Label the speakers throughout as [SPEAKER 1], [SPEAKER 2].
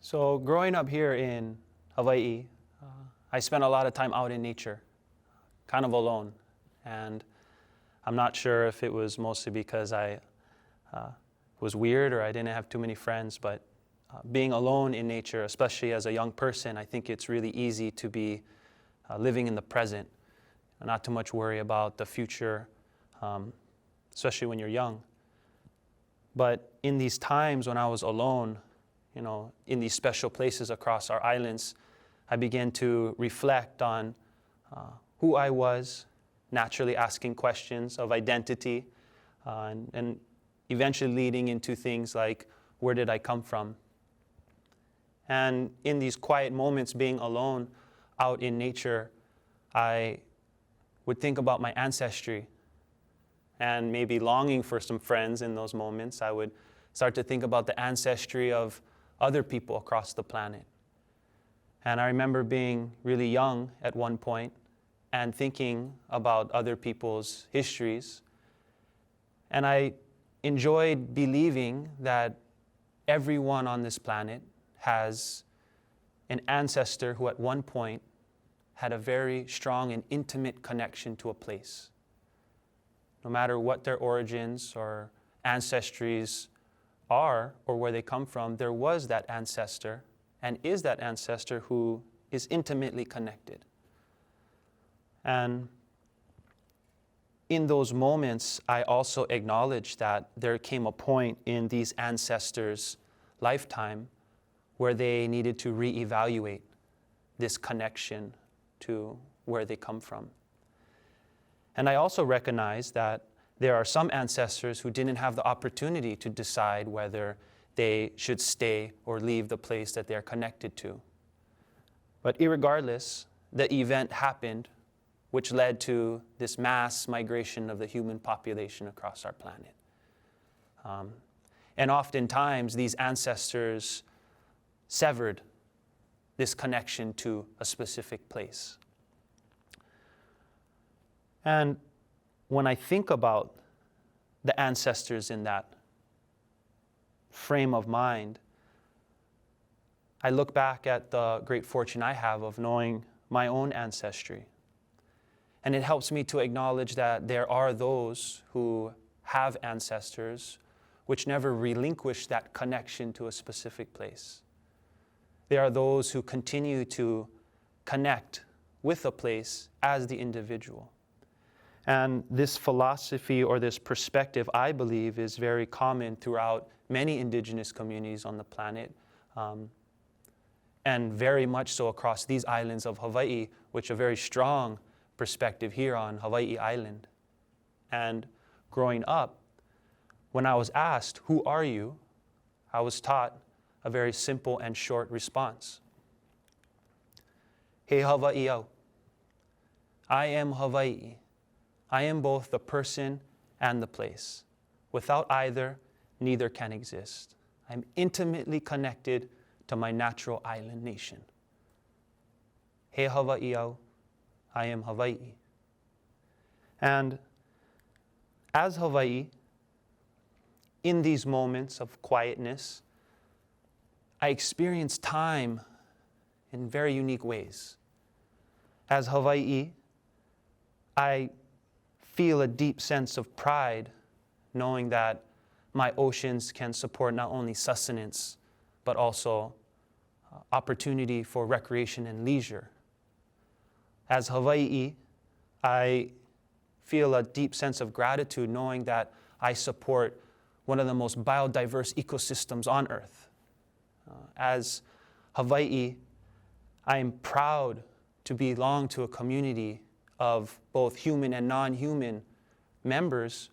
[SPEAKER 1] So growing up here in Hawaii, I spent a lot of time out in nature, kind of alone. And I'm not sure if it was mostly because I was weird or I didn't have too many friends, but being alone in nature, especially as a young person, I think it's really easy to be living in the present, not too much worry about the future, especially when you're young. But in these times when I was alone, in these special places across our islands, I began to reflect on who I was, naturally asking questions of identity, and eventually leading into things like, where did I come from? And in these quiet moments, being alone out in nature, I would think about my ancestry, and maybe longing for some friends in those moments. I would start to think about the ancestry of other people across the planet. And I remember being really young at one point and thinking about other people's histories. And I enjoyed believing that everyone on this planet has an ancestor who at one point had a very strong and intimate connection to a place. No matter what their origins or ancestries are or where they come from, there was that ancestor and is that ancestor who is intimately connected. And in those moments, I also acknowledged that there came a point in these ancestors' lifetime where they needed to reevaluate this connection to where they come from. And I also recognized that there are some ancestors who didn't have the opportunity to decide whether they should stay or leave the place that they're connected to. But irregardless, the event happened, which led to this mass migration of the human population across our planet. And oftentimes, these ancestors severed this connection to a specific place. And when I think about the ancestors in that frame of mind, I look back at the great fortune I have of knowing my own ancestry. And it helps me to acknowledge that there are those who have ancestors which never relinquish that connection to a specific place. There are those who continue to connect with a place as the individual. And this philosophy or this perspective, I believe, is very common throughout many indigenous communities on the planet, and very much so across these islands of Hawaii, which are very strong perspective here on Hawaii Island. And growing up, when I was asked, "Who are you?" I was taught a very simple and short response. He Hawaii au. I am Hawaii. I am both the person and the place. Without either, neither can exist. I'm intimately connected to my natural island nation. He Hawaii au. I am Hawaii. And as Hawaii, in these moments of quietness, I experience time in very unique ways. As Hawaii, I feel a deep sense of pride knowing that my oceans can support not only sustenance, but also opportunity for recreation and leisure. As Hawaii, I feel a deep sense of gratitude knowing that I support one of the most biodiverse ecosystems on Earth. As Hawaii, I am proud to belong to a community of both human and non-human members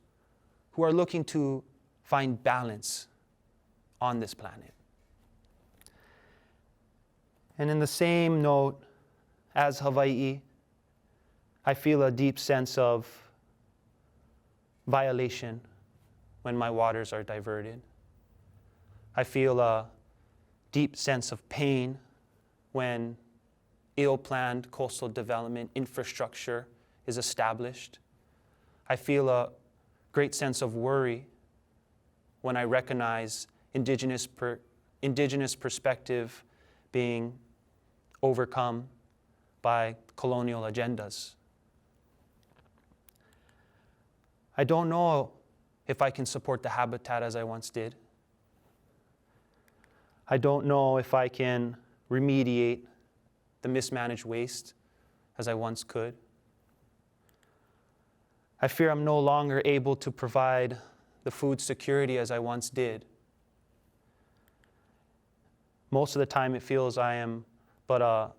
[SPEAKER 1] who are looking to find balance on this planet. And in the same note, as Hawaii, I feel a deep sense of violation when my waters are diverted. I feel a deep sense of pain when ill-planned coastal development infrastructure is established. I feel a great sense of worry when I recognize indigenous indigenous perspective being overcome by colonial agendas. I don't know if I can support the habitat as I once did. I don't know if I can remediate the mismanaged waste as I once could. I fear I'm no longer able to provide the food security as I once did. Most of the time it feels I am but a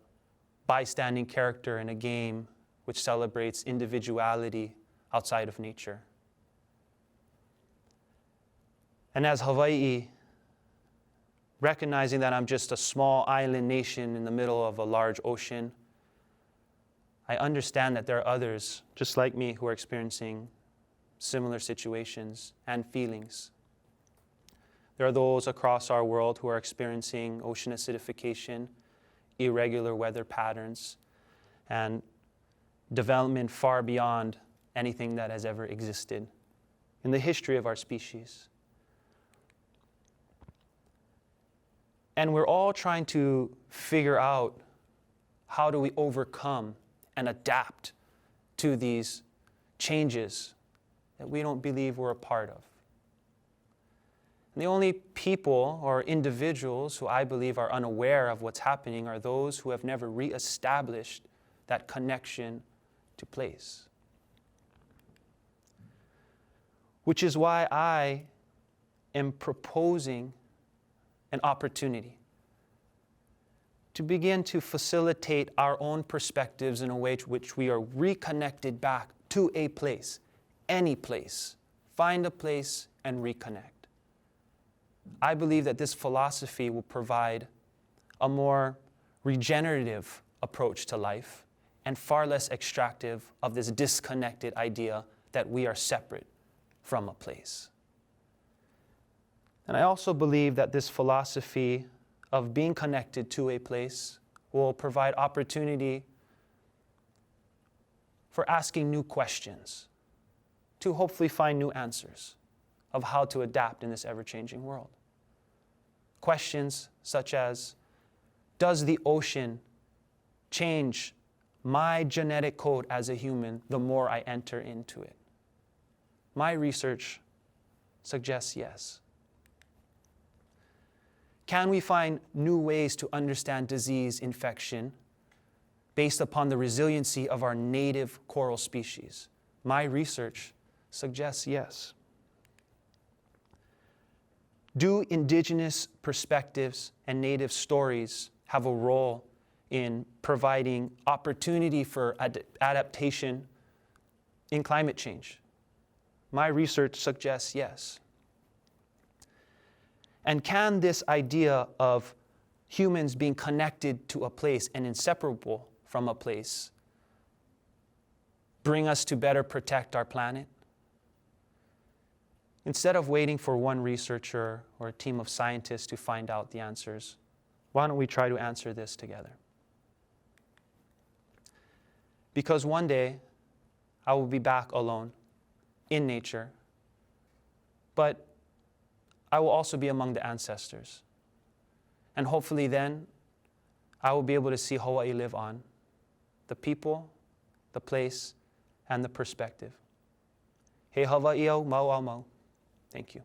[SPEAKER 1] bystanding character in a game which celebrates individuality outside of nature. And as Hawaii, recognizing that I'm just a small island nation in the middle of a large ocean, I understand that there are others just like me who are experiencing similar situations and feelings. There are those across our world who are experiencing ocean acidification, irregular weather patterns, and development far beyond anything that has ever existed in the history of our species. And we're all trying to figure out how do we overcome and adapt to these changes that we don't believe we're a part of. And the only people or individuals who I believe are unaware of what's happening are those who have never reestablished that connection to place. Which is why I am proposing an opportunity to begin to facilitate our own perspectives in a way to which we are reconnected back to a place, any place. Find a place and reconnect. I believe that this philosophy will provide a more regenerative approach to life and far less extractive of this disconnected idea that we are separate from a place. And I also believe that this philosophy of being connected to a place will provide opportunity for asking new questions, to hopefully find new answers of how to adapt in this ever-changing world. Questions such as, does the ocean change my genetic code as a human the more I enter into it? My research suggests yes. Can we find new ways to understand disease infection based upon the resiliency of our native coral species? My research suggests yes. Do indigenous perspectives and native stories have a role in providing opportunity for adaptation in climate change? My research suggests yes. And can this idea of humans being connected to a place and inseparable from a place bring us to better protect our planet? Instead of waiting for one researcher or a team of scientists to find out the answers, why don't we try to answer this together? Because one day, I will be back alone in nature, but I will also be among the ancestors. And hopefully then, I will be able to see Hawaii live on, the people, the place, and the perspective. He Hawaii au mau au mau. Thank you.